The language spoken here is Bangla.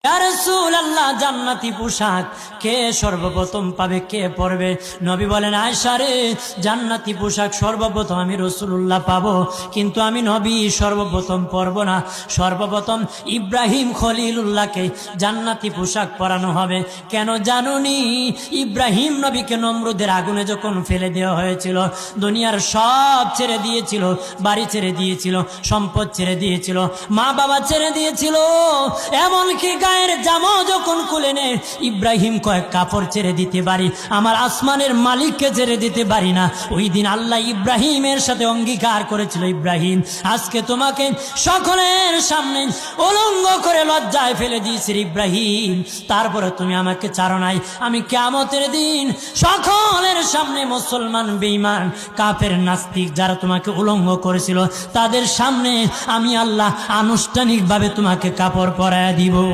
ইয়া রাসূলুল্লাহ, জান্নাতি পোশাক কে সর্বপ্রথম পাবে, কে পরবে? নবী বলেন, আয়েশা রে, জান্নাতি পোশাক সর্বপ্রথম আমি রাসূলুল্লাহ পাবো, কিন্তু আমি নবী সর্বপ্রথম পরব না। সর্বপ্রথম ইব্রাহিম খলিলুল্লাহকে জান্নাতি পোশাক পরানো হবে। কেন জানুনি? ইব্রাহিম নবীকে নমরুদের আগুনে যখন ফেলে দেওয়া হয়েছিল, দুনিয়ার সব ছেড়ে দিয়েছিল, বাড়ি ছেড়ে দিয়েছিল, সম্পদ ছেড়ে দিয়েছিল, মা বাবা ছেড়ে দিয়েছিল, এমনকি গায়ের জামা যখন খুলে নে, ইব্রাহিম কয়েক কাপড় ছেড়ে দিতে পারি, আমার আসমানের মালিককে ছেড়ে দিতে পারি না। ওই দিন আল্লাহ ইব্রাহিমের সাথে অঙ্গীকার করেছিল, ইব্রাহিম আজকে তোমাকে সকলের সামনে উলঙ্গ করে লজ্জায় ফেলে দিয়েছি ইব্রাহিম, তারপরে তুমি আমাকে ছাড়ো নাই। আমি কিয়ামতের দিন সকলের সামনে মুসলমান, বেঈমান, কাফের, নাস্তিক যারা তোমাকে উলঙ্গ করেছিল, তাদের সামনে আমি আল্লাহ আনুষ্ঠানিকভাবে তোমাকে কাপড় পরায়া দিব।